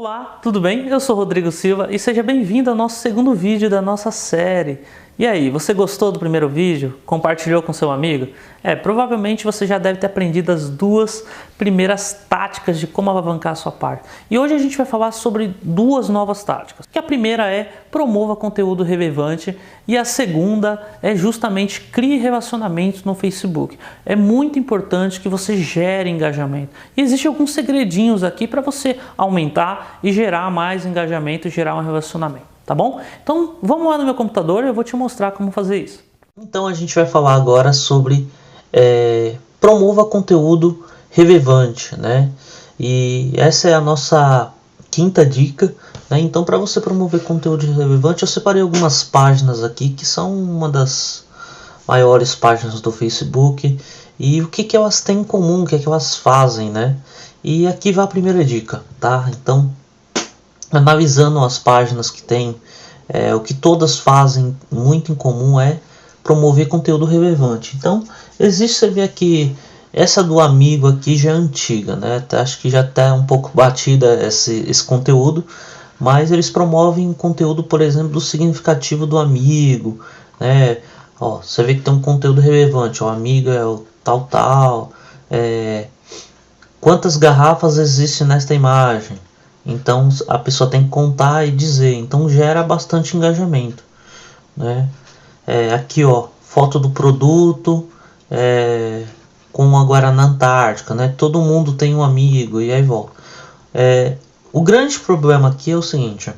Olá, tudo bem? Eu sou Rodrigo Silva e seja bem-vindo ao nosso segundo vídeo da nossa série. E aí, você gostou do primeiro vídeo? Compartilhou com seu amigo? Provavelmente você já deve ter aprendido as duas primeiras táticas de como alavancar a sua página. E hoje a gente vai falar sobre duas novas táticas. Que a primeira é promova conteúdo relevante e a segunda é justamente crie relacionamentos no Facebook. É muito importante que você gere engajamento. E existem alguns segredinhos aqui para você aumentar e gerar mais engajamento e gerar um relacionamento. Tá bom? Então vamos lá no meu computador e eu vou te mostrar como fazer isso. Então a gente vai falar agora sobre promova conteúdo relevante, né? E essa é a nossa quinta dica, né? Então, para você promover conteúdo relevante, eu separei algumas páginas aqui que são uma das maiores páginas do Facebook e o que elas têm em comum, o que elas fazem, né? E aqui vai a primeira dica, tá? Então, analisando as páginas que tem, o que todas fazem muito em comum é promover conteúdo relevante. Então, você vê aqui, essa do amigo aqui já é antiga, né? Acho que já está um pouco batida esse conteúdo, mas eles promovem conteúdo, por exemplo, do significativo do amigo, né? Ó, você vê que tem um conteúdo relevante, o amigo é o tal, quantas garrafas existem nesta imagem? Então a pessoa tem que contar e dizer, então gera bastante engajamento, né? Aqui ó, foto do produto com a Guaraná Antártica, né? Todo mundo tem um amigo e aí volta. O grande problema aqui é o seguinte: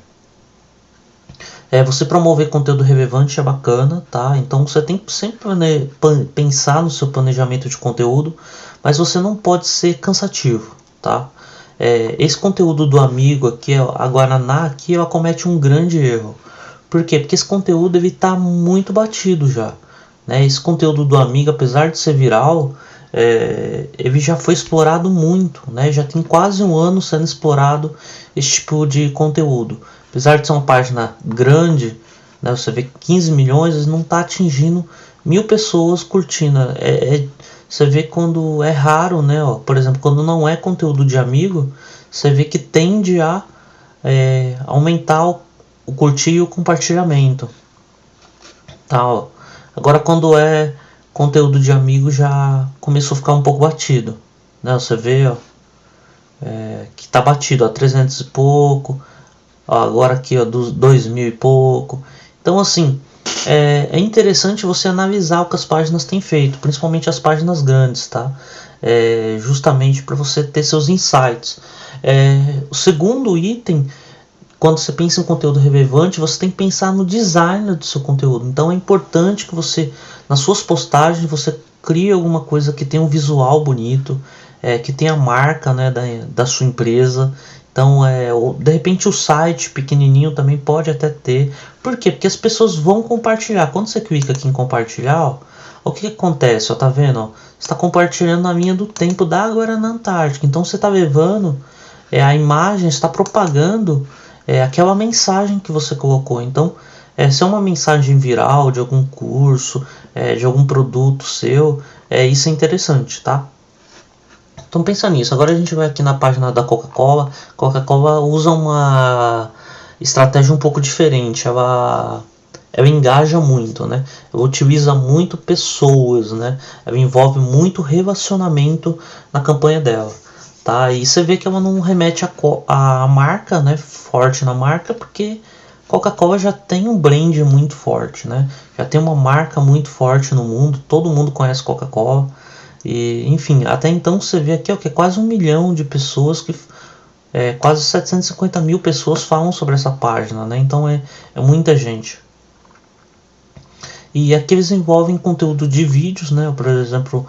você promover conteúdo relevante é bacana, tá? Então você tem que sempre pensar no seu planejamento de conteúdo, mas você não pode ser cansativo, tá? Esse conteúdo do amigo aqui, a Guaraná aqui, ela comete um grande erro. Por quê? Porque esse conteúdo ele tá muito batido já, né? Esse conteúdo do amigo, apesar de ser viral, ele já foi explorado muito, né? Já tem quase um ano sendo explorado esse tipo de conteúdo. Apesar de ser uma página grande, né? Você vê 15 milhões, não está atingindo 1000 pessoas curtindo. Você vê quando é raro, né? Ó, por exemplo, quando não é conteúdo de amigo, você vê que tende a aumentar o curtir e o compartilhamento. Tá, ó. Agora quando é conteúdo de amigo já começou a ficar um pouco batido, né? Você vê, ó, que tá batido, ó, 300 e pouco, ó, agora aqui ó, dos 2000 e pouco. Então assim, é interessante você analisar o que as páginas têm feito, principalmente as páginas grandes, tá? Justamente para você ter seus insights. O segundo item, quando você pensa em conteúdo relevante, você tem que pensar no design do seu conteúdo. Então é importante que você, nas suas postagens, você crie alguma coisa que tenha um visual bonito, que tenha a marca, né, da sua empresa. Então, de repente o site pequenininho também pode até ter. Por quê? Porque as pessoas vão compartilhar. Quando você clica aqui em compartilhar, ó, o que acontece? Ó, tá vendo? Ó, você está compartilhando a linha do tempo da Guaraná Antártica. Então você está levando a imagem, está propagando aquela mensagem que você colocou. Então, se é uma mensagem viral de algum curso, de algum produto seu, isso é interessante, tá? Então pensa nisso. Agora a gente vai aqui na página da Coca-Cola. Coca-Cola usa uma estratégia um pouco diferente. Ela engaja muito, né? Ela utiliza muito pessoas, né? Ela envolve muito relacionamento na campanha dela, tá? E você vê que ela não remete a marca, né? Forte na marca, porque Coca-Cola já tem um brand muito forte, né? Já tem uma marca muito forte no mundo. Todo mundo conhece Coca-Cola. E, enfim, até então você vê aqui ó, que é quase 1 milhão de pessoas, quase 750 mil pessoas falam sobre essa página, né? Então é muita gente. E aqui eles envolvem conteúdo de vídeos, né? Por exemplo,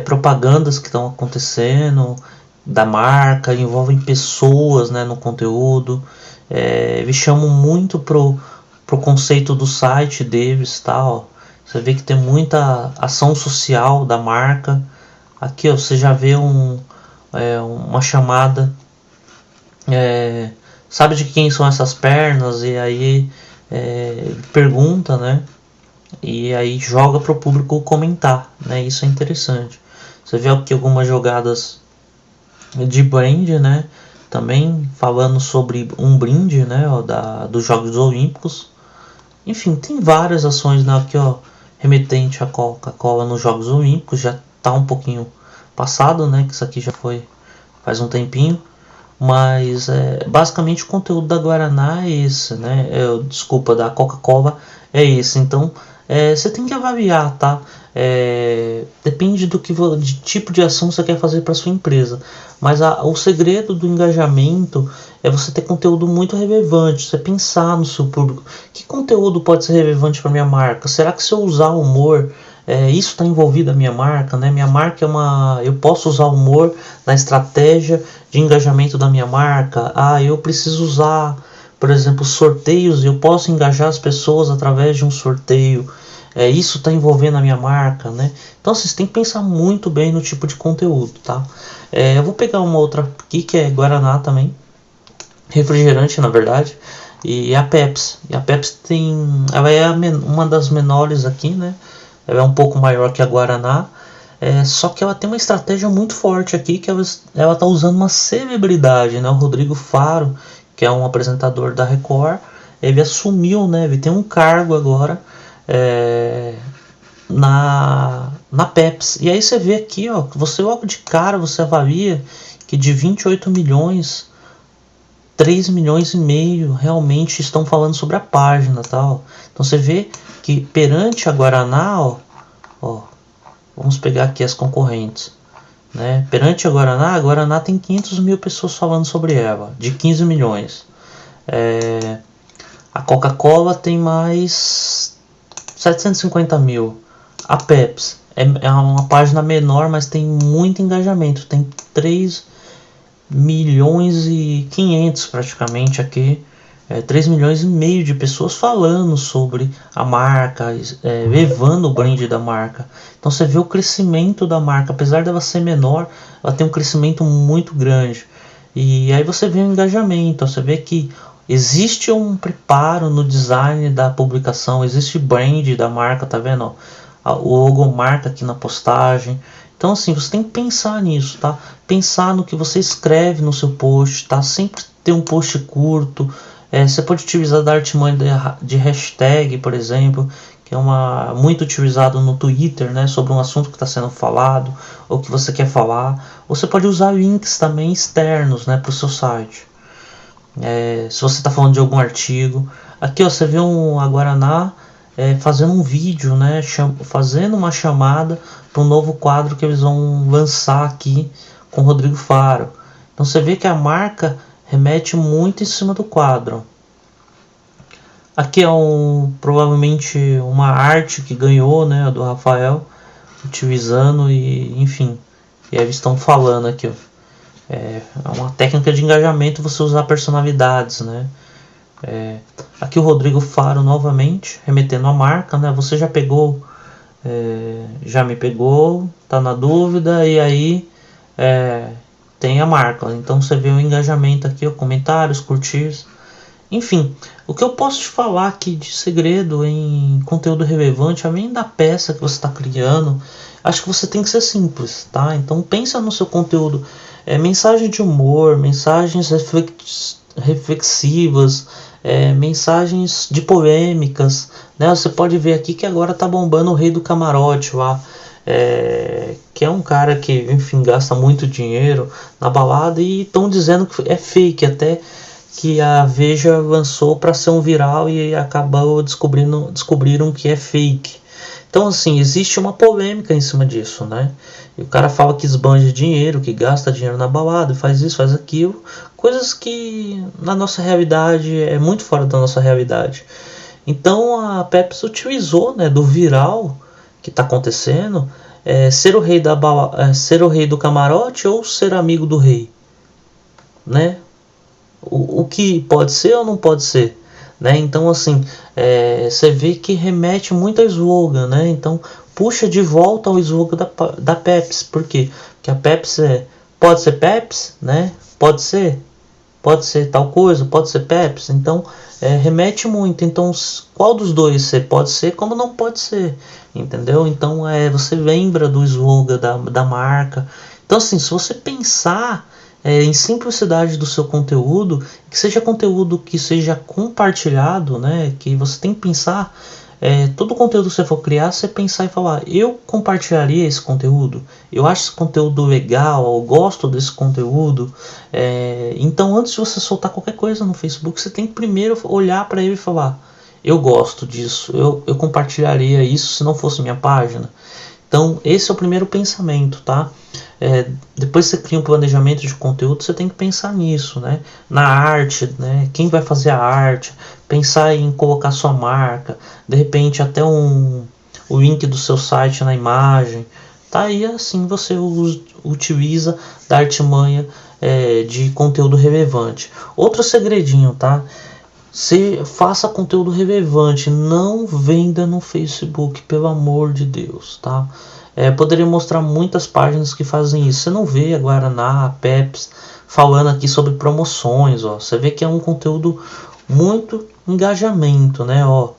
propagandas que estão acontecendo da marca, envolvem pessoas, né, no conteúdo. Eles chamam muito pro conceito do site deles, tá? Ó. Você vê que tem muita ação social da marca. Aqui ó, você já vê uma chamada, sabe de quem são essas pernas? E aí pergunta, né? E aí joga para o público comentar, né? Isso é interessante. Você vê aqui algumas jogadas de brand, né? também falando sobre um brinde, né, ó, dos Jogos Olímpicos. Enfim, tem várias ações, né, aqui, ó, remetente à Coca-Cola nos Jogos Olímpicos, já tá um pouquinho passado, né, que isso aqui já foi faz um tempinho, mas basicamente o conteúdo da Guaraná é esse, né, desculpa, da Coca-Cola é esse. Então você tem que avaliar, tá? Depende de tipo de ação você quer fazer para sua empresa, mas o segredo do engajamento é você ter conteúdo muito relevante, você pensar no seu público, que conteúdo pode ser relevante para minha marca? Será que se eu usar humor, isso está envolvido a minha marca, né? Minha marca eu posso usar humor na estratégia de engajamento da minha marca. Eu preciso usar, por exemplo, sorteios, eu posso engajar as pessoas através de um sorteio. Isso está envolvendo a minha marca, né? Então vocês têm que pensar muito bem no tipo de conteúdo, tá? Eu vou pegar uma outra aqui que é Guaraná também, refrigerante na verdade, e a Pepsi. E a Pepsi ela é uma das menores aqui, né? Ela é um pouco maior que a Guaraná, só que ela tem uma estratégia muito forte aqui, que ela está usando uma celebridade, né? O Rodrigo Faro, que é um apresentador da Record, ele assumiu, né? Ele tem um cargo agora na Pepsi. E aí você vê aqui, ó, você logo de cara você avalia que de 28 milhões, 3 milhões e meio realmente estão falando sobre a página, tá? Então você vê que perante a Guaraná, ó, vamos pegar aqui as concorrentes, né? Perante a Guaraná tem 500 mil pessoas falando sobre ela, de 15 milhões. A Coca-Cola tem mais 750 mil. A Pepsi é uma página menor, mas tem muito engajamento. Tem 3 milhões e 500 praticamente aqui. 3 milhões e meio de pessoas falando sobre a marca, levando o brand da marca. Então você vê o crescimento da marca. Apesar dela ser menor, ela tem um crescimento muito grande. E aí você vê o engajamento. Você vê que existe um preparo no design da publicação, existe brand da marca, tá vendo? O logomarca aqui na postagem. Então assim, você tem que pensar nisso, tá? Pensar no que você escreve no seu post, tá? Sempre ter um post curto. Você pode utilizar da artimanha de hashtag, por exemplo, que é muito utilizado no Twitter, né? Sobre um assunto que está sendo falado, ou que você quer falar. Ou você pode usar links também externos, né, para o seu site. Se você está falando de algum artigo. Aqui ó, você vê a Guaraná fazendo um vídeo, né, fazendo uma chamada para um novo quadro que eles vão lançar aqui com o Rodrigo Faro. Então você vê que a marca remete muito em cima do quadro. Aqui é provavelmente uma arte que ganhou, né, do Rafael, utilizando e enfim. E aí eles estão falando aqui, ó. É uma técnica de engajamento você usar personalidades, né? Aqui o Rodrigo Faro novamente, remetendo à marca, né? Você já pegou, já me pegou, tá na dúvida, e aí tem a marca. Então você vê o engajamento aqui, os comentários, curtir. Enfim, o que eu posso te falar aqui de segredo em conteúdo relevante, além da peça que você está criando, acho que você tem que ser simples, tá? Então pensa no seu conteúdo, mensagem de humor, mensagens reflexivas, mensagens de polêmicas, né? Você pode ver aqui que agora tá bombando o Rei do Camarote lá, que é um cara que, enfim, gasta muito dinheiro na balada, e estão dizendo que é fake, até que a Veja lançou para ser um viral e acabou descobriram que é fake. Então assim, existe uma polêmica em cima disso, né? E o cara fala que esbanja dinheiro, que gasta dinheiro na balada, faz isso, faz aquilo, coisas que na nossa realidade é muito fora da nossa realidade. Então a Pepsi utilizou, né, do viral que está acontecendo, ser o rei ser o rei do camarote ou ser amigo do rei, né? O que pode ser ou não pode ser, né? Então assim, você vê que remete muito a slogan, né? Então puxa de volta ao slogan da Pepsi. Por quê? Porque a Pepsi pode ser Pepsi, né? Pode ser tal coisa, pode ser Pepsi. Então remete muito. Então qual dos dois você pode ser, como não pode ser, entendeu? Então você lembra do slogan da marca. Então assim, se você pensar em simplicidade do seu conteúdo, que seja conteúdo que seja compartilhado, né? Que você tem que pensar, todo conteúdo que você for criar, você pensar e falar, eu compartilharia esse conteúdo, eu acho esse conteúdo legal, eu gosto desse conteúdo. Então antes de você soltar qualquer coisa no Facebook, você tem que primeiro olhar para ele e falar, eu gosto disso, eu compartilharia isso se não fosse minha página. Então esse é o primeiro pensamento, tá? Depois você cria um planejamento de conteúdo, você tem que pensar nisso, né? Na arte, né? Quem vai fazer a arte, pensar em colocar sua marca, de repente até o link do seu site na imagem, tá? E assim você utiliza da artimanha de conteúdo relevante. Outro segredinho, tá? Faça conteúdo relevante, não venda no Facebook, pelo amor de Deus, tá? Poderia mostrar muitas páginas que fazem isso. Você não vê a Guaraná, a Pepsi falando aqui sobre promoções, ó. Você vê que é um conteúdo muito engajamento, né? Ó,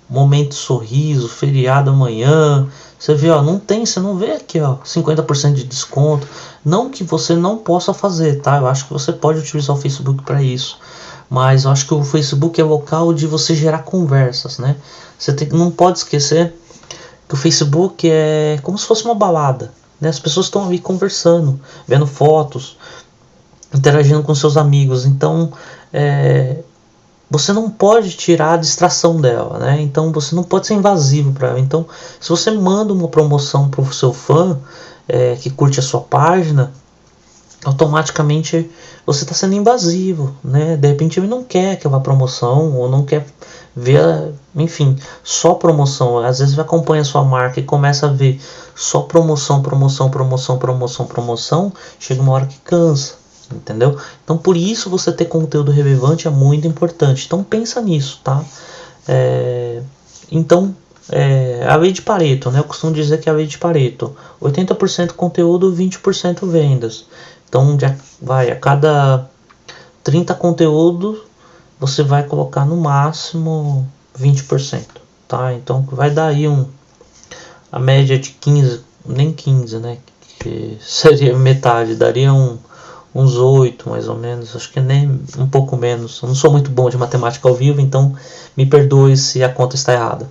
momento sorriso, feriado amanhã. Você vê, ó, você não vê aqui, ó, 50% de desconto. Não que você não possa fazer, tá? Eu acho que você pode utilizar o Facebook para isso. Mas eu acho que o Facebook é o local de você gerar conversas, né? Não pode esquecer que o Facebook é como se fosse uma balada, né? As pessoas estão ali conversando, vendo fotos, interagindo com seus amigos. Então, você não pode tirar a distração dela, né? Então, você não pode ser invasivo para ela. Então, se você manda uma promoção para o seu fã que curte a sua página, automaticamente você está sendo invasivo, né? De repente ele não quer aquela promoção ou não quer ver, enfim, só promoção. Às vezes ele acompanha a sua marca e começa a ver só promoção, chega uma hora que cansa, entendeu? Então por isso você ter conteúdo relevante é muito importante. Então pensa nisso, tá? Então a lei de Pareto, né? Eu costumo dizer que é a lei de Pareto: 80% conteúdo, 20% vendas. Então a cada 30 conteúdos você vai colocar no máximo 20%, tá? Então vai dar aí a média de 15, nem 15, né? Que seria metade, daria uns 8 mais ou menos, acho que nem um pouco menos. Eu não sou muito bom de matemática ao vivo, então me perdoe se a conta está errada.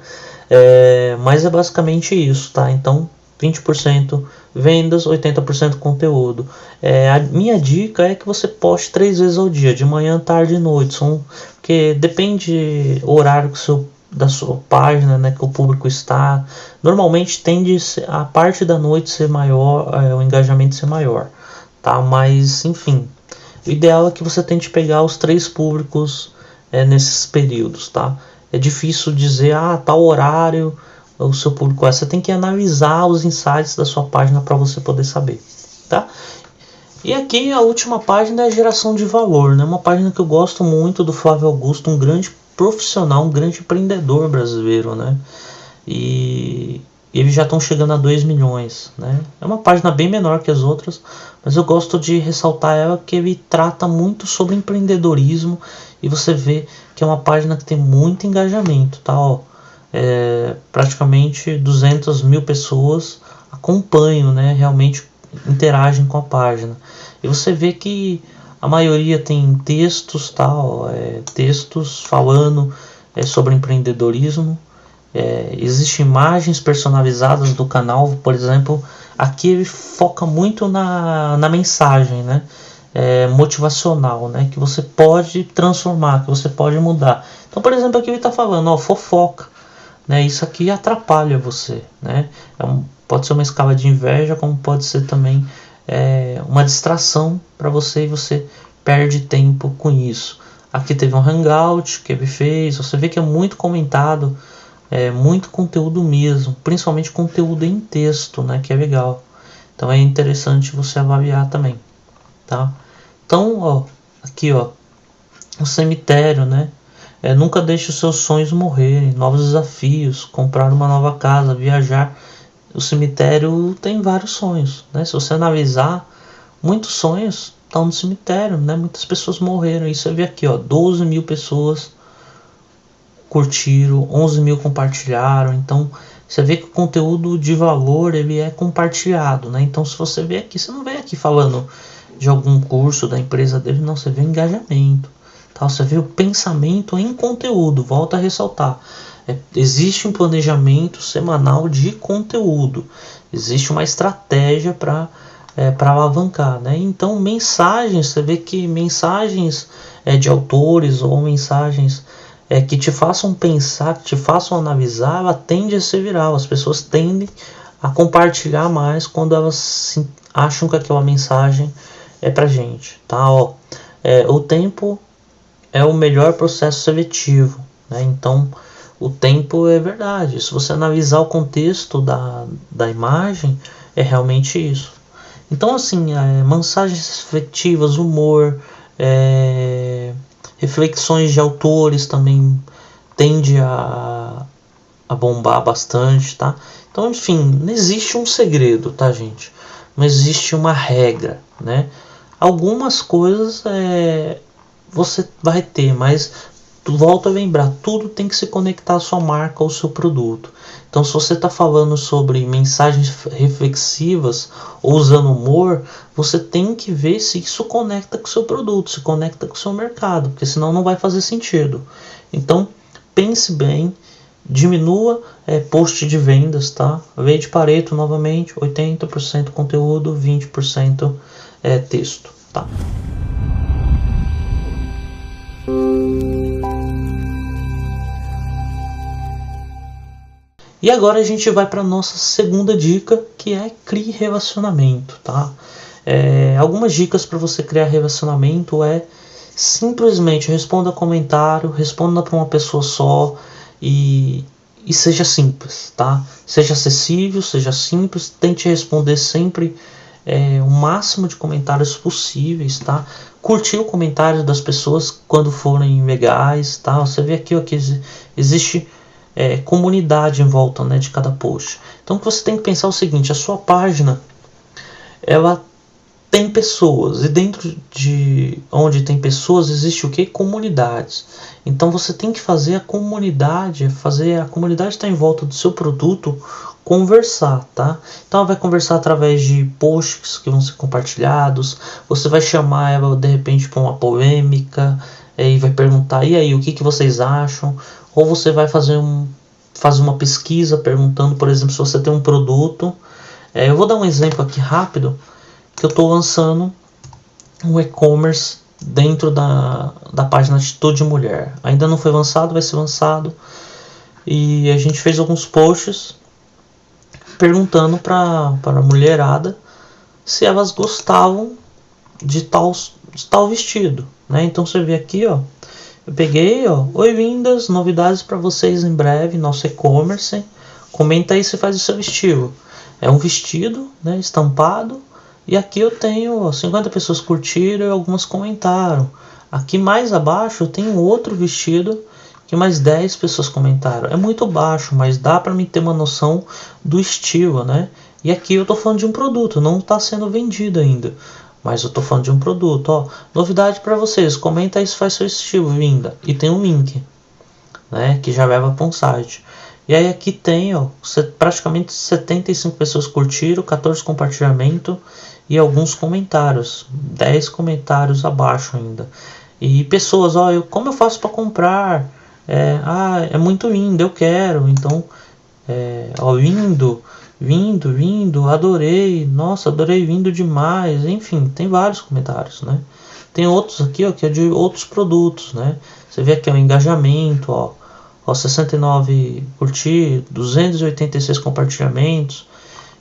Mas é basicamente isso, tá? Então 20% vendas, 80% conteúdo. A minha dica é que você poste 3 vezes ao dia, de manhã, tarde e noite, porque depende do horário da sua página, né, que o público está. Normalmente tende a parte da noite ser maior, o engajamento ser maior, tá? Mas enfim, o ideal é que você tente pegar os 3 públicos nesses períodos, tá? É difícil dizer, tal horário o seu público. Você tem que analisar os insights da sua página para você poder saber, tá? E aqui a última página é a geração de valor, né? Uma página que eu gosto muito, do Flávio Augusto, um grande profissional, um grande empreendedor brasileiro, né? E eles já estão chegando a 2 milhões, né? É uma página bem menor que as outras, mas eu gosto de ressaltar ela porque ele trata muito sobre empreendedorismo e você vê que é uma página que tem muito engajamento, tá? Praticamente 200 mil pessoas acompanham, né? Realmente interagem com a página. E você vê que a maioria tem textos, textos falando sobre empreendedorismo. Existem imagens personalizadas do canal, por exemplo. Aqui ele foca muito na mensagem, né? Motivacional, né? Que você pode transformar, que você pode mudar. Então, por exemplo, aqui ele está falando, fofoca, né? Isso aqui atrapalha você, né? Pode ser uma escala de inveja, como pode ser também uma distração para você, e você perde tempo com isso. Aqui teve um hangout que ele fez, você vê que é muito comentado, muito conteúdo mesmo, principalmente conteúdo em texto, né? Que é legal. Então é interessante você avaliar também, tá? Então, aqui, o cemitério, né? Nunca deixe os seus sonhos morrerem. Novos desafios, comprar uma nova casa, viajar. O cemitério tem vários sonhos, né? Se você analisar, muitos sonhos estão no cemitério, né? Muitas pessoas morreram. Isso você vê aqui, 12 mil pessoas curtiram, 11 mil compartilharam. Então você vê que o conteúdo de valor ele é compartilhado, né? Então se você vê aqui, você não vê aqui falando de algum curso da empresa dele, não, você vê o engajamento, tá? Você vê o pensamento em conteúdo, volta a ressaltar. Existe um planejamento semanal de conteúdo, existe uma estratégia para alavancar, né? Então mensagens, você vê que mensagens de autores ou mensagens que te façam pensar, que te façam analisar, ela tende a ser viral. As pessoas tendem a compartilhar mais quando elas acham que aquela mensagem é pra gente, tá? O tempo é o melhor processo seletivo, né? Então o tempo é verdade. Se você analisar o contexto da imagem, é realmente isso. Então assim, mensagens reflexivas, humor, reflexões de autores também tende a bombar bastante, tá? Então, enfim, não existe um segredo, tá, gente? Não existe uma regra, né? Algumas coisas você vai ter, mas volto a lembrar, tudo tem que se conectar à sua marca ou ao seu produto. Então, se você está falando sobre mensagens reflexivas ou usando humor, você tem que ver se isso conecta com o seu produto, se conecta com o seu mercado, porque senão não vai fazer sentido. Então, pense bem, diminua post de vendas, tá? Lei de Pareto novamente, 80% conteúdo, 20% texto, tá? E agora a gente vai para a nossa segunda dica, que é crie relacionamento, tá? Algumas dicas para você criar relacionamento simplesmente responda comentário, responda para uma pessoa só e seja simples, tá? Seja acessível, seja simples, tente responder sempre o máximo de comentários possíveis, tá? Curtir o comentário das pessoas quando forem legais, tá? Você vê aqui que existe comunidade em volta, né, de cada post. Então você tem que pensar o seguinte: a sua página ela tem pessoas, e dentro de onde tem pessoas existe o que? Comunidades. Então você tem que fazer a comunidade estar em volta do seu produto conversar, tá? Então ela vai conversar através de posts que vão ser compartilhados, você vai chamar ela de repente para uma polêmica e vai perguntar: e aí, o que vocês acham? Ou você vai fazer uma pesquisa perguntando, por exemplo, se você tem um produto. Eu vou dar um exemplo aqui rápido, que eu estou lançando um e-commerce dentro da página Atitude Mulher. Ainda não foi lançado, vai ser lançado. E a gente fez alguns posts perguntando para a mulherada se elas gostavam de tal vestido, né? Então você vê aqui, ó, eu peguei, ó, oi vindas, novidades para vocês em breve, nosso e-commerce. Comenta aí se faz o seu estilo. É um vestido, né, estampado. E aqui eu tenho 50 pessoas curtiram e algumas comentaram. Aqui mais abaixo eu tenho outro vestido que mais 10 pessoas comentaram. É muito baixo, mas dá para me ter uma noção do estilo, né? E aqui eu tô falando de um produto, não está sendo vendido ainda, mas eu tô falando de um produto. Ó, novidade para vocês, comenta aí se faz seu estilo, vinda. E tem um link, né, que já leva para um site. E aí aqui tem, ó, praticamente 75 pessoas curtiram, 14 compartilhamentos e alguns comentários, 10 comentários abaixo ainda. E pessoas, ó, como eu faço para comprar? É muito lindo, eu quero. Então, ó, vindo, adorei, nossa, adorei, vindo demais. Enfim, tem vários comentários, né? Tem outros aqui, ó, que é de outros produtos, né? Você vê aqui o engajamento, ó, 69 curtir, 286 compartilhamentos.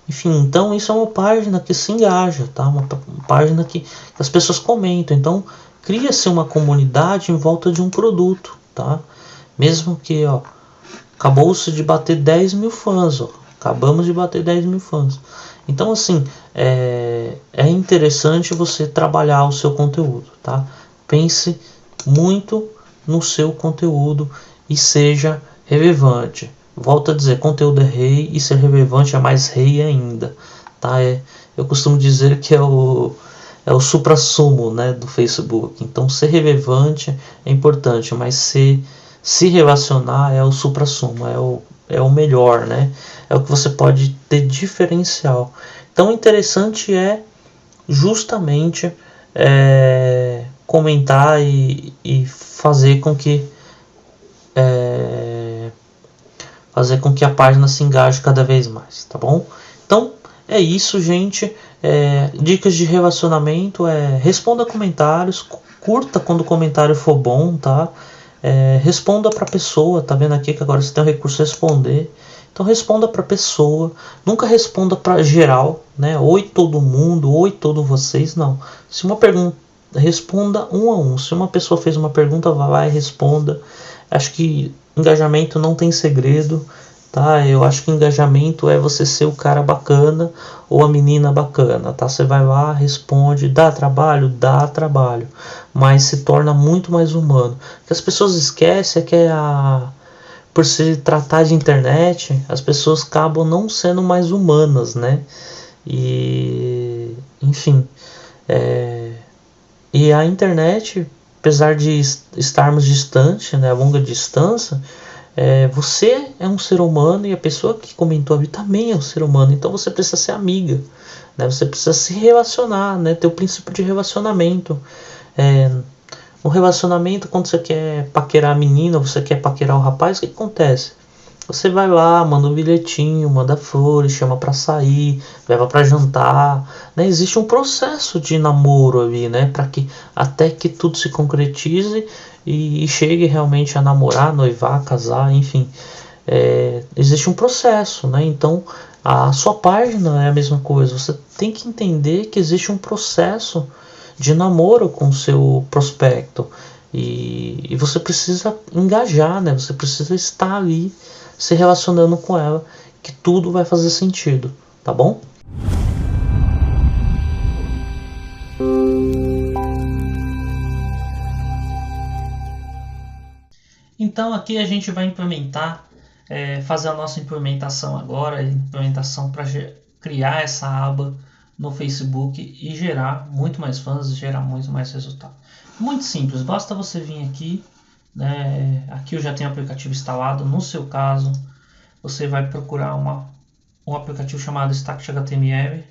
Enfim, então isso é uma página que se engaja, tá? Uma página que as pessoas comentam. Então, cria-se uma comunidade em volta de um produto, tá? Mesmo que, ó, acabou-se de bater 10 mil fãs, ó. Acabamos de bater 10 mil fãs. Então, assim, é interessante você trabalhar o seu conteúdo, tá? Pense muito no seu conteúdo e seja relevante. Volto a dizer, conteúdo é rei e ser relevante é mais rei ainda, tá? Eu costumo dizer que é o suprassumo, né, do Facebook. Então, ser relevante é importante, mas se relacionar é o suprassumo, é o melhor, né? É o que você pode ter diferencial. Então, o interessante é justamente comentar e fazer com que a página se engaje cada vez mais, tá bom? Então é isso, gente. Dicas de relacionamento: responda comentários, curta quando o comentário for bom, tá? Responda pra pessoa, tá vendo aqui que agora você tem o recurso responder. Então responda pra pessoa, nunca responda pra geral, né? Oi todo mundo, oi todos vocês, não. Se uma pergunta, responda um a um. Se uma pessoa fez uma pergunta, vá lá e responda. Acho que engajamento não tem segredo, tá? Eu acho que engajamento é você ser o cara bacana ou a menina bacana, tá? Você vai lá, responde, dá trabalho, mas se torna muito mais humano. O que as pessoas esquecem é que por se tratar de internet, as pessoas acabam não sendo mais humanas, né? E enfim, e a internet, apesar de estarmos distantes, né, a longa distância, você é um ser humano e a pessoa que comentou ali também é um ser humano. Então você precisa ser amiga, né? Você precisa se relacionar, né? Ter o princípio de relacionamento. No relacionamento, quando você quer paquerar a menina, você quer paquerar o rapaz, o que acontece? Você vai lá, manda um bilhetinho, manda flores, chama pra sair, leva pra jantar, né? Existe um processo de namoro ali, né? Para que até que tudo se concretize e chegue realmente a namorar, noivar, casar, enfim. Existe um processo, né? Então a sua página é a mesma coisa. Você tem que entender que existe um processo de namoro com o seu prospecto e você precisa engajar, né? Você precisa estar ali se relacionando com ela, que tudo vai fazer sentido, tá bom? Então aqui a gente vai implementar, fazer a nossa implementação agora, implementação para criar essa aba no Facebook e gerar muito mais fãs e gerar muito mais resultado. Muito simples, basta você vir aqui, né? Aqui eu já tenho o aplicativo instalado. No seu caso, você vai procurar um aplicativo chamado Start.html.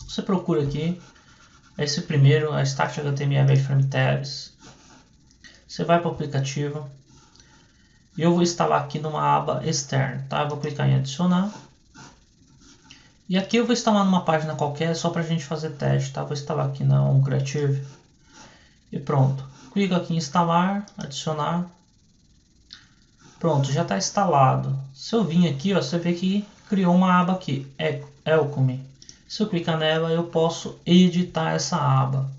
Você procura aqui, esse primeiro, a Start.html Frame Tabs. Você vai para o aplicativo e eu vou instalar aqui numa aba externa, tá? Eu vou clicar em adicionar. E aqui eu vou instalar numa página qualquer, só para a gente fazer teste, tá? Vou instalar aqui na OnCreative. E pronto. Clico aqui em instalar, adicionar. Pronto, já está instalado. Se eu vir aqui, ó, você vê que criou uma aba aqui, Elcome. Se eu clicar nela, eu posso editar essa aba.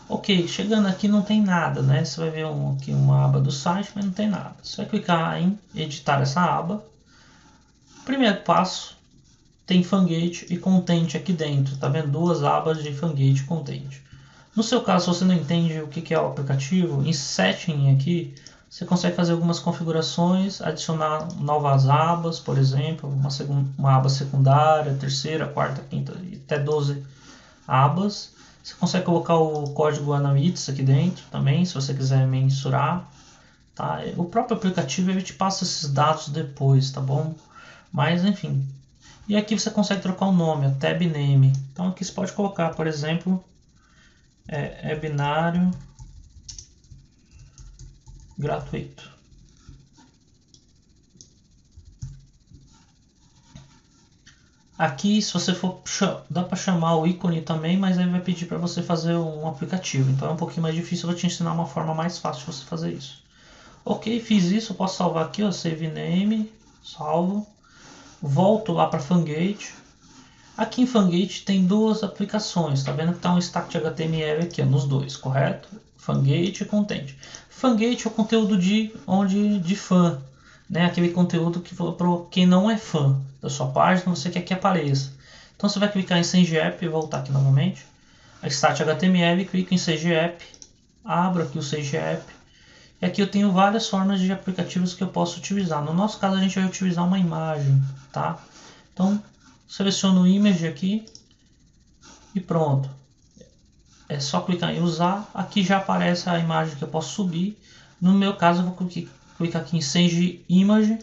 Ok, chegando aqui não tem nada, né? Você vai ver aqui uma aba do site, mas não tem nada. Você vai clicar em editar essa aba. Primeiro passo, tem Fangate e Content aqui dentro. Tá vendo? Duas abas de Fangate e Content. No seu caso, se você não entende o que é o aplicativo, em Setting aqui, você consegue fazer algumas configurações, adicionar novas abas, por exemplo, uma aba secundária, terceira, quarta, quinta, até 12 abas. Você consegue colocar o código Analytics aqui dentro também, se você quiser mensurar. Tá? O próprio aplicativo ele te passa esses dados depois, tá bom? Mas enfim. E aqui você consegue trocar o nome, a tab name. Então aqui você pode colocar, por exemplo, webinário gratuito. Aqui, se você for, dá para chamar o ícone também, mas aí vai pedir para você fazer um aplicativo. Então é um pouquinho mais difícil, eu vou te ensinar uma forma mais fácil de você fazer isso. Ok, fiz isso, eu posso salvar aqui, ó, save name, salvo. Volto lá para Fangate. Aqui em Fangate tem duas aplicações, tá vendo que está um Start.html aqui, ó, nos dois, correto? Fangate e Content. Fangate é o conteúdo de fã, né? Aquele conteúdo que para quem não é fã da sua página, você quer que apareça. Então você vai clicar em Change App e voltar aqui novamente. A Start.html, clica em Change App, abro aqui o Change App. E aqui eu tenho várias formas de aplicativos que eu posso utilizar. No nosso caso a gente vai utilizar uma imagem, tá? Então seleciono o image aqui e pronto. É só clicar em usar. Aqui já aparece a imagem que eu posso subir. No meu caso eu vou clicar aqui em Change Image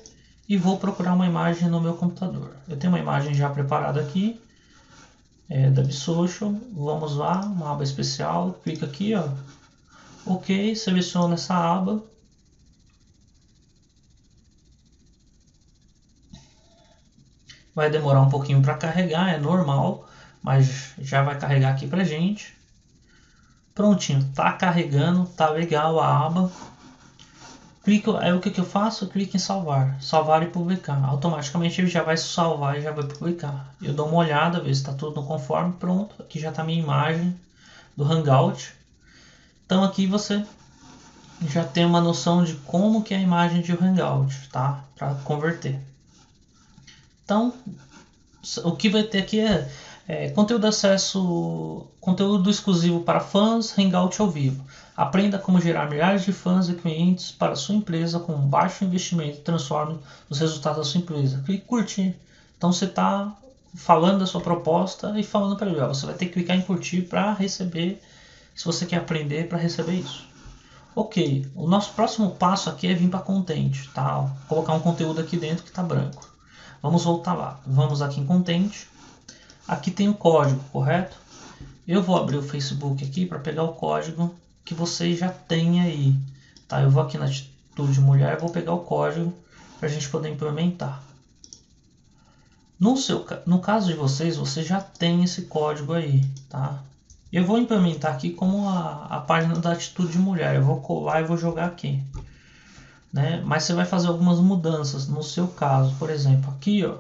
e vou procurar uma imagem no meu computador. Eu tenho uma imagem já preparada aqui. da WebSocial. Vamos lá, uma aba especial, clica aqui, ó. Ok, seleciona essa aba. Vai demorar um pouquinho para carregar, é normal, mas já vai carregar aqui pra gente. Prontinho, tá carregando, tá legal a aba. Clico, aí o que eu faço? Eu clico em salvar, salvar e publicar. Automaticamente ele já vai salvar e já vai publicar. Eu dou uma olhada, ver se está tudo conforme. Pronto, aqui já está minha imagem do Hangout. Então aqui você já tem uma noção de como que é a imagem de Hangout, tá? Para converter. Então o que vai ter aqui é conteúdo de acesso, conteúdo exclusivo para fãs, Hangout ao vivo. Aprenda como gerar milhares de fãs e clientes para sua empresa com um baixo investimento e transforme os resultados da sua empresa. Clique em curtir. Então você está falando da sua proposta e falando para ele. Você vai ter que clicar em curtir para receber, se você quer aprender, para receber isso. Ok, o nosso próximo passo aqui é vir para Content, tá? Colocar um conteúdo aqui dentro que está branco. Vamos voltar lá. Vamos aqui em Content. Aqui tem o código, correto? Eu vou abrir o Facebook aqui para pegar o código que vocês já têm aí. Tá? Eu vou aqui na Atitude Mulher e vou pegar o código para a gente poder implementar. No caso de vocês, você já tem esse código aí. Tá? Eu vou implementar aqui como a página da Atitude Mulher. Eu vou colar e vou jogar aqui. Né? Mas você vai fazer algumas mudanças no seu caso. Por exemplo, aqui, ó,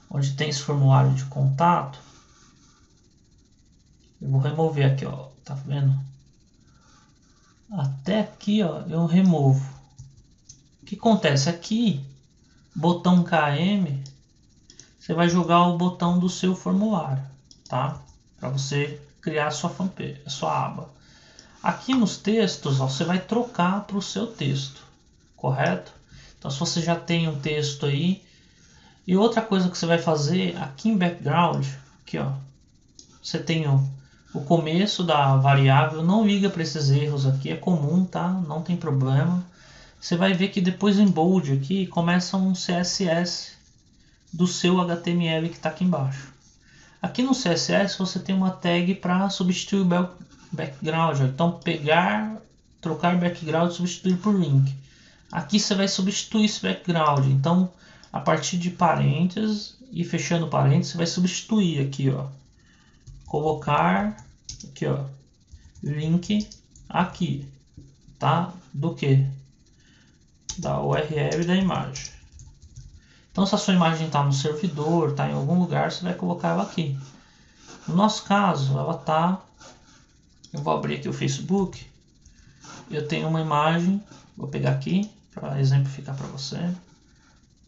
onde tem esse formulário de contato, eu vou remover aqui, ó, tá vendo? Até aqui, ó, eu removo. O que acontece aqui? Botão KM, você vai jogar o botão do seu formulário, tá? Para você criar a sua fanpage, a sua aba. Aqui nos textos, ó, você vai trocar para o seu texto, correto? Então, se você já tem um texto aí, e outra coisa que você vai fazer aqui em background, aqui, ó, você tem o começo da variável. Não liga para esses erros aqui, é comum, tá? Não tem problema. Você vai ver que depois em bold aqui começa um CSS do seu HTML que está aqui embaixo. Aqui no CSS você tem uma tag para substituir o background. Então pegar, trocar background e substituir por link. Aqui você vai substituir esse background. Então a partir de parênteses e fechando parênteses você vai substituir aqui, ó. Colocar aqui, ó, link aqui, tá? Do que? Da URL da imagem. Então, se a sua imagem está no servidor, está em algum lugar, você vai colocar ela aqui. No nosso caso, ela está. Eu vou abrir aqui o Facebook. Eu tenho uma imagem, vou pegar aqui para exemplificar para você,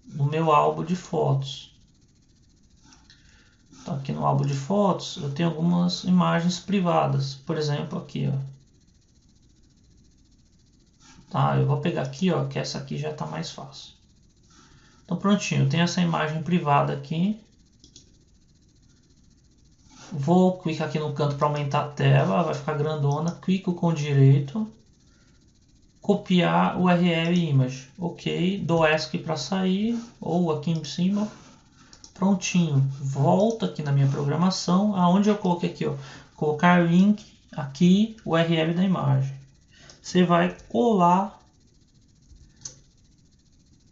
no meu álbum de fotos. Então, aqui no álbum de fotos eu tenho algumas imagens privadas, por exemplo aqui, ó. Tá, eu vou pegar aqui, ó, que essa aqui já está mais fácil. Então prontinho, eu tenho essa imagem privada aqui. Vou clicar aqui no canto para aumentar a tela, vai ficar grandona. Clico com o direito, copiar URL image, ok, dou ESC para sair ou aqui em cima. Prontinho, volta aqui na minha programação, aonde eu coloquei aqui, ó, colocar link aqui, URL da imagem. Você vai colar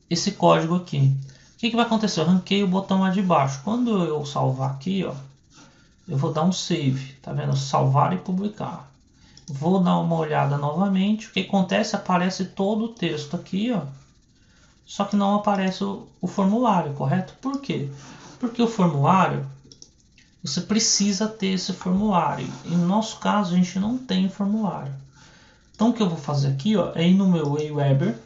esse código aqui. O que vai acontecer? Eu ranquei o botão lá de baixo. Quando eu salvar aqui, ó, eu vou dar um save, tá vendo? Salvar e publicar. Vou dar uma olhada novamente. O que acontece? Aparece todo o texto aqui, ó. Só que não aparece o formulário, correto? Por quê? Porque o formulário, você precisa ter esse formulário. E no nosso caso, a gente não tem formulário. Então, o que eu vou fazer aqui, ó, é ir no meu Aweber,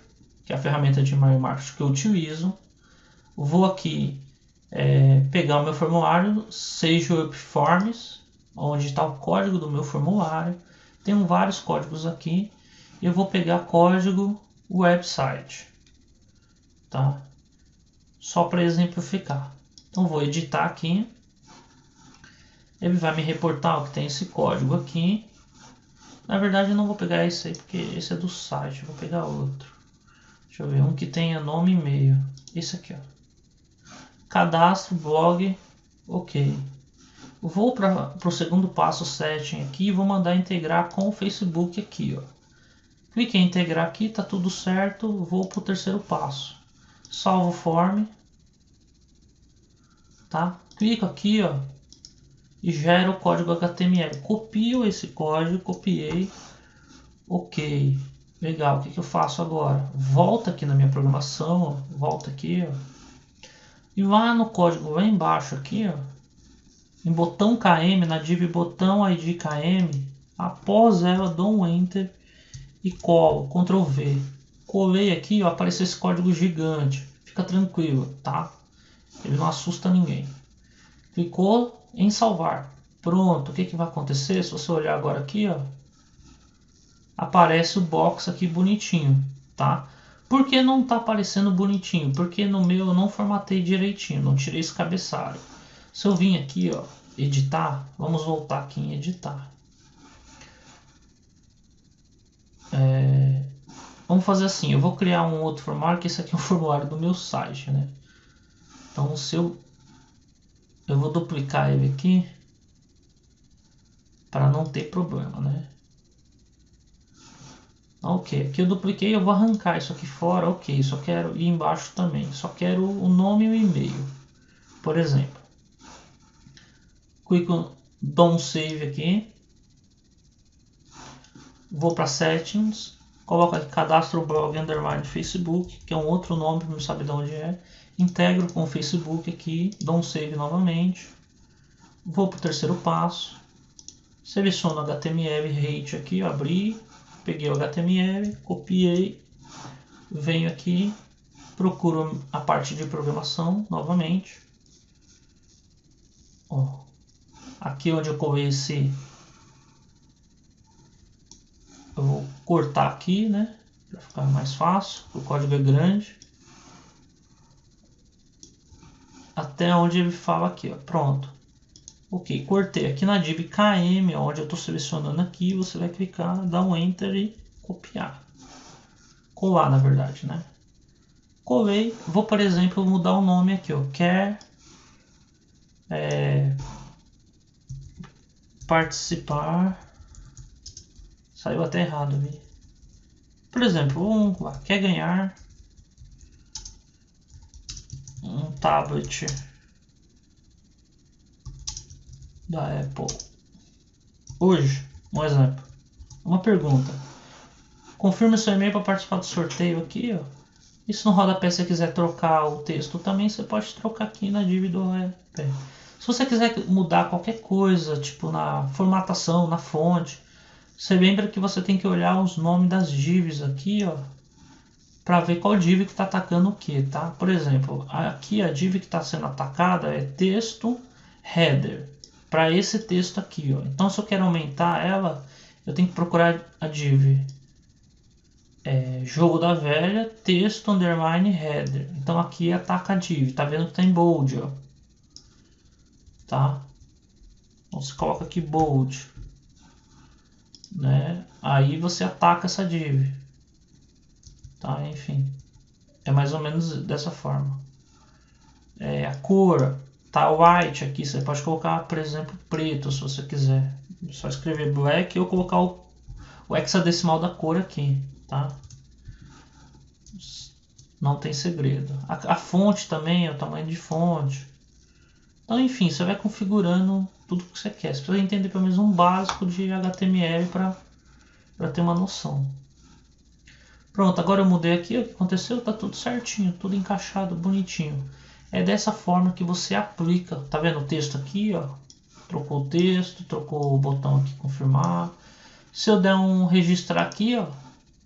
que é a ferramenta de email marketing que eu utilizo. Vou aqui pegar o meu formulário, SageWork Forms, onde está o código do meu formulário. Tem vários códigos aqui. Eu vou pegar código website, tá? Só para exemplificar. Então vou editar aqui. Ele vai me reportar que tem esse código aqui. Na verdade eu não vou pegar esse aí porque esse é do site. Eu vou pegar outro. Deixa eu ver, um que tenha nome e e-mail. Esse aqui, ó. Cadastro, blog, ok. Vou para o segundo passo, setting aqui, e vou mandar integrar com o Facebook aqui, ó. Clique em integrar aqui, tá tudo certo. Vou para o terceiro passo. Salvo form, tá? Clico aqui, ó, e gero o código HTML. Copio esse código, copiei. Ok, legal. O que eu faço agora? Volta aqui na minha programação, ó, volta aqui, ó, e lá no código lá embaixo aqui, ó, em botão KM, na div botão ID KM, após ela dou um Enter e colo, Ctrl V. Colei aqui, ó, apareceu esse código gigante. Fica tranquilo, tá? Ele não assusta ninguém. Clicou em salvar. Pronto, o que vai acontecer? Se você olhar agora aqui, ó, aparece o box aqui bonitinho, tá? Por que não tá aparecendo bonitinho? Porque no meu eu não formatei direitinho, não tirei esse cabeçalho. Se eu vim aqui, ó, editar, vamos voltar aqui em editar. Vamos fazer assim, eu vou criar um outro formulário, que esse aqui é o formulário do meu site, né? Então se eu vou duplicar ele aqui para não ter problema, né? Ok, aqui eu dupliquei, eu vou arrancar isso aqui fora, ok, só quero ir embaixo também, só quero o nome e o e-mail, por exemplo. Clico, dou um save aqui, vou para settings, coloco aqui cadastro blog underline Facebook, que é um outro nome para não saber de onde é, integro com o Facebook aqui, dou um save novamente, vou para o terceiro passo, seleciono o HTML rate aqui, abri, peguei o HTML, copiei, venho aqui, procuro a parte de programação novamente. Ó, aqui onde eu colei esse, eu vou cortar aqui, né, para ficar mais fácil, o código é grande. Até onde ele fala aqui, ó, pronto. Ok, cortei aqui na div KM, onde eu estou selecionando aqui, você vai clicar, dar um Enter e copiar. Colar, na verdade, né? Colei, vou, por exemplo, mudar o nome aqui, ó, quer participar, saiu até errado ali. Por exemplo, quer ganhar um tablet da Apple hoje, um exemplo. Uma pergunta. Confirme seu e-mail para participar do sorteio aqui, ó. E se no rodapé você quiser trocar o texto também, você pode trocar aqui na div do rodapé. Se você quiser mudar qualquer coisa, tipo na formatação, na fonte, você lembra que você tem que olhar os nomes das divs aqui, ó, para ver qual div que está atacando o que, tá? Por exemplo, aqui a div que está sendo atacada é texto header, para esse texto aqui, ó. Então, se eu quero aumentar ela, eu tenho que procurar a div jogo da velha, texto underline header. Então aqui ataca a div, tá vendo que tá em bold, ó, tá? Então você coloca aqui bold, né? Aí você ataca essa div, tá? Enfim, é mais ou menos dessa forma. A cor tá white aqui, você pode colocar, por exemplo, preto, se você quiser. É só escrever black ou colocar o hexadecimal da cor aqui, tá? Não tem segredo. A fonte também, o tamanho de fonte. Então, enfim, você vai configurando tudo que você quer. Você precisa entender pelo menos um básico de HTML para ter uma noção. Pronto, agora eu mudei aqui, o que aconteceu? Tá tudo certinho, tudo encaixado, bonitinho. É dessa forma que você aplica. Tá vendo o texto aqui, ó? Trocou o texto, trocou o botão aqui confirmar. Se eu der um registrar aqui, ó, o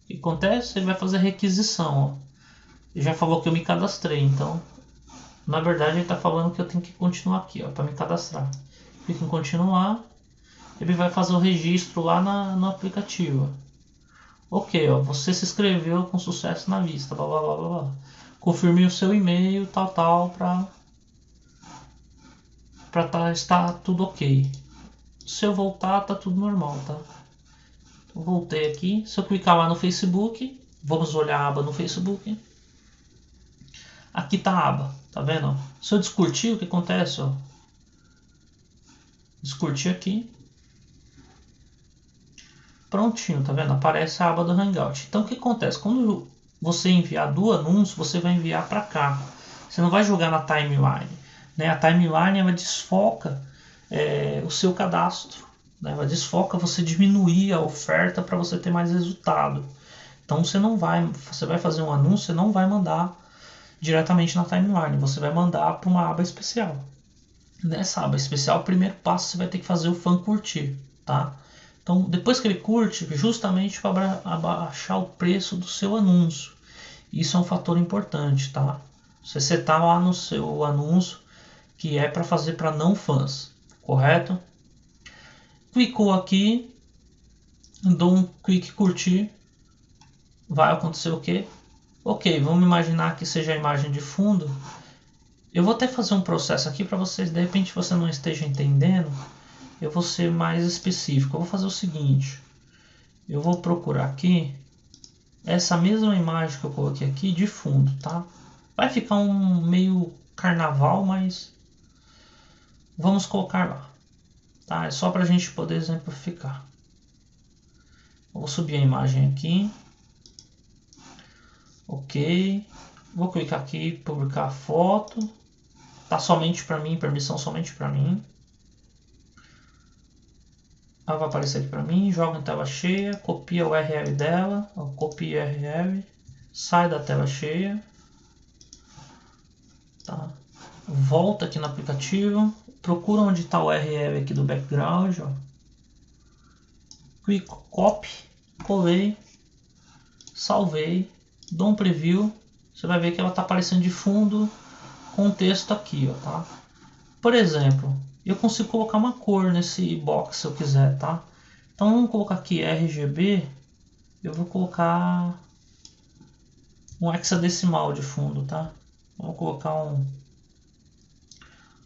que acontece? Ele vai fazer requisição, ó. Ele já falou que eu me cadastrei, então na verdade ele está falando que eu tenho que continuar aqui, ó, para me cadastrar. Clico em continuar, ele vai fazer o registro lá no aplicativo. Ok, ó, você se inscreveu com sucesso na lista, blá blá blá blá blá. Confirme o seu e-mail, tal, para estar tudo ok. Se eu voltar, tá tudo normal, tá? Então, voltei aqui. Se eu clicar lá no Facebook, vamos olhar a aba no Facebook. Aqui tá a aba, tá vendo? Se eu descurtir, o que acontece? Ó? Descurtir aqui. Prontinho, tá vendo? Aparece a aba do Hangout. Então o que acontece? Quando você enviar do anúncio, você vai enviar para cá. Você não vai jogar na timeline, né? A timeline ela desfoca o seu cadastro, né? Ela desfoca você diminuir a oferta para você ter mais resultado. Então você vai fazer um anúncio, você não vai mandar diretamente na timeline, você vai mandar para uma aba especial. Nessa aba especial, o primeiro passo você vai ter que fazer o fã curtir, tá? Então, depois que ele curte, justamente para abaixar o preço do seu anúncio. Isso é um fator importante, tá? Você setar lá no seu anúncio que é para fazer para não fãs, correto? Clicou aqui, dou um clique curtir, vai acontecer o quê? Ok, vamos imaginar que seja a imagem de fundo. Eu vou até fazer um processo aqui para vocês, de repente você não esteja entendendo, eu vou ser mais específico. Eu vou fazer o seguinte, eu vou procurar aqui essa mesma imagem que eu coloquei aqui de fundo, tá? Vai ficar um meio carnaval, mas vamos colocar lá, tá? É só para a gente poder exemplificar. Eu vou subir a imagem aqui, ok. Vou clicar aqui, publicar a foto, tá somente para mim, permissão somente para mim. Ela vai aparecer aqui para mim, joga em tela cheia, copia o URL dela, copia o URL, sai da tela cheia, tá? Volta aqui no aplicativo, procura onde está o URL aqui do background, ó. Clico copy, colei, salvei, dou um preview, você vai ver que ela está aparecendo de fundo com o texto aqui, ó, tá? Por exemplo, eu consigo colocar uma cor nesse box se eu quiser, tá? Então vamos colocar aqui RGB, eu vou colocar um hexadecimal de fundo, tá? Vamos colocar um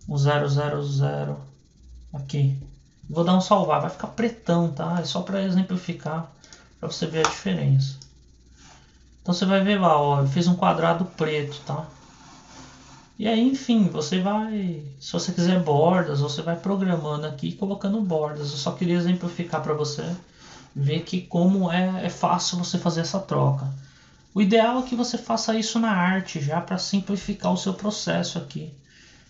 000 aqui. Vou dar um salvar, vai ficar pretão, tá? É só para exemplificar, para você ver a diferença. Então você vai ver lá, ó, eu fiz um quadrado preto, tá? E aí, enfim, você vai, se você quiser bordas, você vai programando aqui e colocando bordas. Eu só queria exemplificar para você ver que como é fácil você fazer essa troca. O ideal é que você faça isso na arte já para simplificar o seu processo aqui.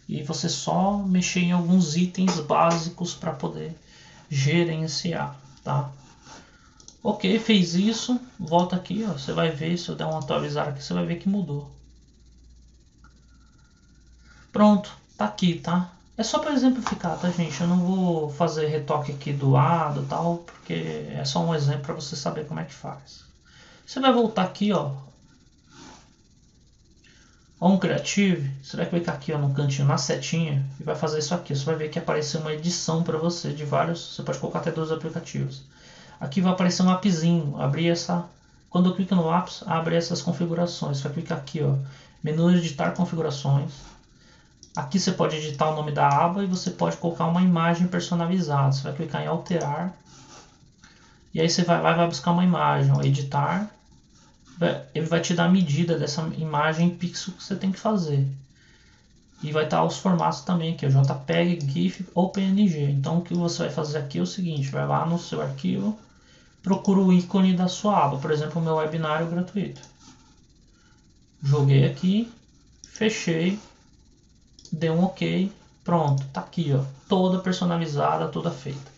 E você só mexer em alguns itens básicos para poder gerenciar, tá? Ok, fez isso, volta aqui, ó, você vai ver, se eu der uma atualizar aqui, você vai ver que mudou. Pronto, tá aqui, tá? É só para exemplificar, tá, gente? Eu não vou fazer retoque aqui do lado e tal, porque é só um exemplo para você saber como é que faz. Você vai voltar aqui, ó, On Creative, você vai clicar aqui, ó, no cantinho, na setinha, e vai fazer isso aqui. Você vai ver que apareceu uma edição para você de vários, você pode colocar até 2 aplicativos. Aqui vai aparecer um appzinho, abrir essa, quando eu clico no apps, abre essas configurações. Você vai clicar aqui, ó, menu editar configurações. Aqui você pode editar o nome da aba e você pode colocar uma imagem personalizada. Você vai clicar em alterar. E aí você vai buscar uma imagem, ó, editar. Ele vai te dar a medida dessa imagem em pixel que você tem que fazer. E vai estar os formatos também, que é JPEG, GIF ou PNG. Então o que você vai fazer aqui é o seguinte, vai lá no seu arquivo, procura o ícone da sua aba, por exemplo, o meu webinário gratuito. Joguei aqui, fechei, dei um OK, pronto, tá aqui, ó, toda personalizada, toda feita.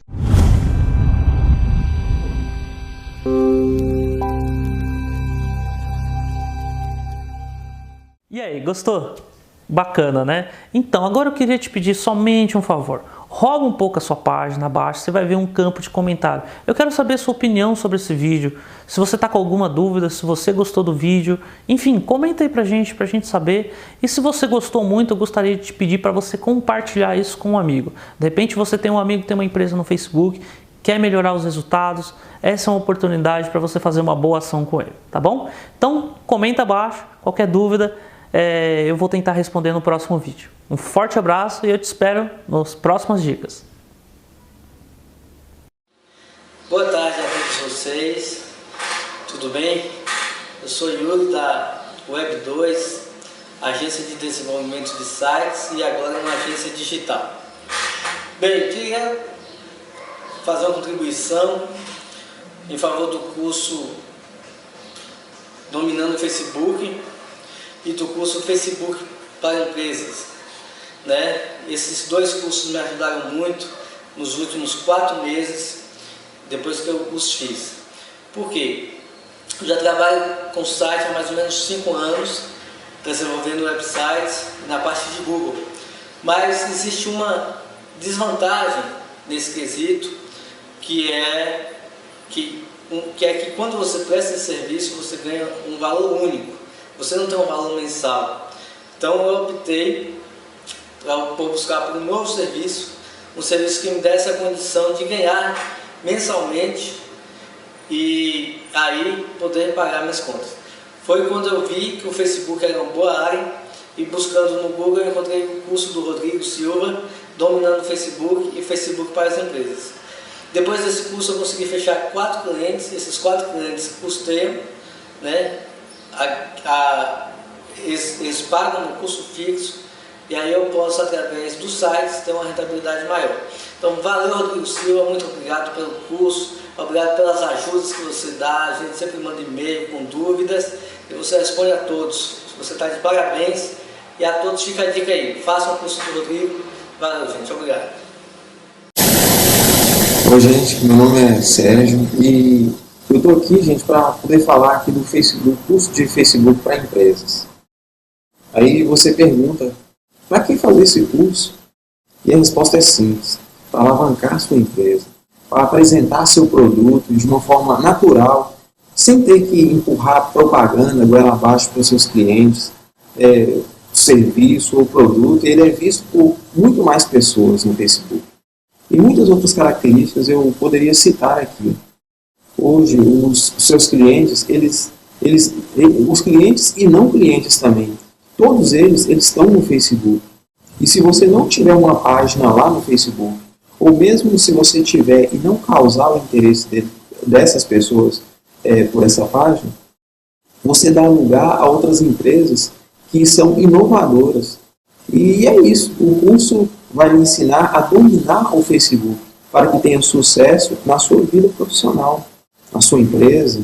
E aí, gostou? Bacana, né? Então, agora eu queria te pedir somente um favor. Rola um pouco a sua página abaixo, você vai ver um campo de comentário. Eu quero saber a sua opinião sobre esse vídeo, se você está com alguma dúvida, se você gostou do vídeo. Enfim, comenta aí pra gente saber. E se você gostou muito, eu gostaria de te pedir para você compartilhar isso com um amigo. De repente você tem um amigo que tem uma empresa no Facebook, quer melhorar os resultados, essa é uma oportunidade para você fazer uma boa ação com ele, tá bom? Então, comenta abaixo, qualquer dúvida. Eu vou tentar responder no próximo vídeo. Um forte abraço e eu te espero nas próximas dicas. Boa tarde a todos vocês, tudo bem? Eu sou Yuri da Web2, agência de desenvolvimento de sites e agora uma agência digital. Bem, queria fazer uma contribuição em favor do curso Dominando o Facebook e do curso Facebook para Empresas, né? Esses dois cursos me ajudaram muito nos últimos 4 meses, depois que eu os fiz. Por quê? Eu já trabalho com site há mais ou menos 5 anos, desenvolvendo websites na parte de Google. Mas existe uma desvantagem nesse quesito, que é que quando você presta esse serviço, você ganha um valor único. Você não tem um valor mensal. Então eu optei por buscar por um novo serviço, um serviço que me desse a condição de ganhar mensalmente e aí poder pagar minhas contas. Foi quando eu vi que o Facebook era uma boa área e buscando no Google eu encontrei o curso do Rodrigo Silva, Dominando o Facebook e Facebook para as Empresas. Depois desse curso eu consegui fechar 4 clientes, esses 4 clientes custeiam, né? Eles pagam no custo fixo e aí eu posso, através dos sites, ter uma rentabilidade maior. Então, valeu, Rodrigo Silva, muito obrigado pelo curso, obrigado pelas ajudas que você dá, a gente sempre manda e-mail com dúvidas e você responde a todos. Você está de parabéns e a todos fica a dica aí, façam o curso do Rodrigo. Valeu, gente, obrigado. Oi, gente, meu nome é Sérgio e eu estou aqui, gente, para poder falar aqui do Facebook, curso de Facebook para empresas. Aí você pergunta, para que fazer esse curso? E a resposta é simples, para alavancar sua empresa, para apresentar seu produto de uma forma natural, sem ter que empurrar propaganda goela abaixo para os seus clientes, serviço ou produto. Ele é visto por muito mais pessoas no Facebook. E muitas outras características eu poderia citar aqui. Hoje, os seus clientes, os clientes e não clientes também, todos eles estão no Facebook. E se você não tiver uma página lá no Facebook, ou mesmo se você tiver e não causar o interesse dessas pessoas por essa página, você dá lugar a outras empresas que são inovadoras. E é isso, o curso vai lhe ensinar a dominar o Facebook para que tenha sucesso na sua vida profissional, na sua empresa.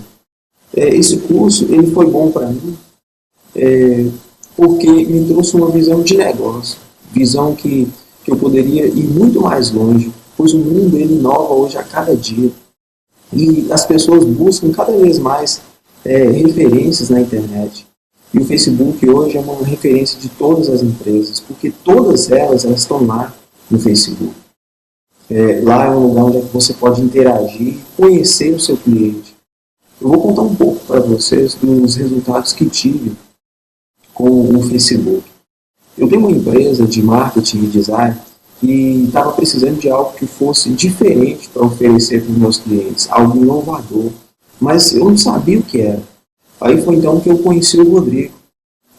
Esse curso ele foi bom para mim porque me trouxe uma visão de negócio, visão que eu poderia ir muito mais longe, pois o mundo ele inova hoje a cada dia e as pessoas buscam cada vez mais referências na internet. E o Facebook hoje é uma referência de todas as empresas, porque todas elas estão lá no Facebook. Lá é um lugar onde você pode interagir, conhecer o seu cliente. Eu vou contar um pouco para vocês dos resultados que tive com o Facebook. Eu tenho uma empresa de marketing e design e estava precisando de algo que fosse diferente para oferecer para os meus clientes, algo inovador, mas eu não sabia o que era. Aí foi então que eu conheci o Rodrigo,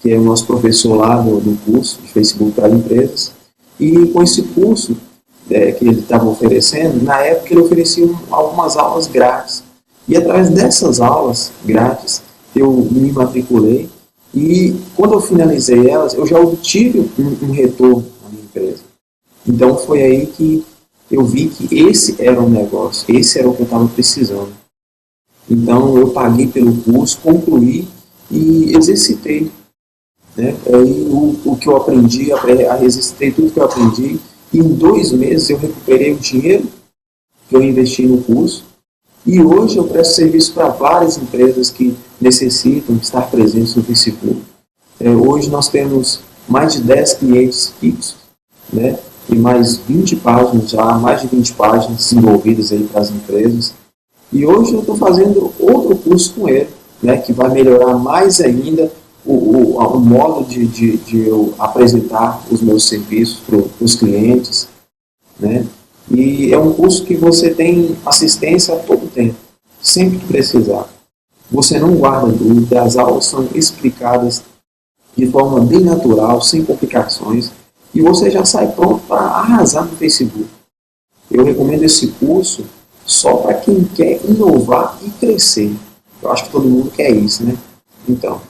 que é o nosso professor lá do curso de Facebook para Empresas. E com esse curso que ele estava oferecendo, na época ele oferecia algumas aulas grátis. E através dessas aulas grátis, eu me matriculei. E quando eu finalizei elas, eu já obtive um retorno na minha empresa. Então foi aí que eu vi que esse era o negócio, esse era o que eu estava precisando. Então eu paguei pelo curso, concluí e exercitei. Aí o que eu aprendi, exercitei tudo que eu aprendi, e em 2 meses eu recuperei o dinheiro que eu investi no curso, e hoje eu presto serviço para várias empresas que necessitam estar presentes no Facebook. Hoje nós temos mais de 10 clientes fixos, e mais 20 páginas já, mais de 20 páginas desenvolvidas aí para as empresas. E hoje eu estou fazendo outro curso com ele, que vai melhorar mais ainda o modo de eu apresentar os meus serviços para os clientes. E é um curso que você tem assistência a todo tempo, sempre que precisar. Você não guarda dúvida, as aulas são explicadas de forma bem natural, sem complicações, e você já sai pronto para arrasar no Facebook. Eu recomendo esse curso só para quem quer inovar e crescer. Eu acho que todo mundo quer isso, Então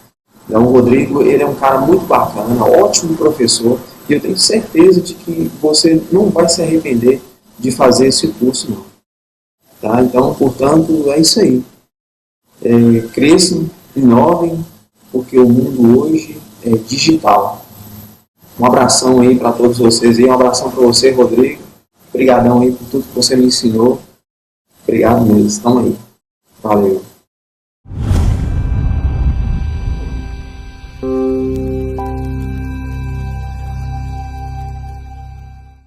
o Rodrigo, ele é um cara muito bacana, ótimo professor, E eu tenho certeza de que você não vai se arrepender de fazer esse curso, não. Tá? Então, portanto, é isso aí. Cresçam, inovem, porque o mundo hoje é digital. Um abração aí para todos vocês, aí, um abração para você, Rodrigo. Obrigadão aí por tudo que você me ensinou. Obrigado mesmo, estamos aí. Valeu.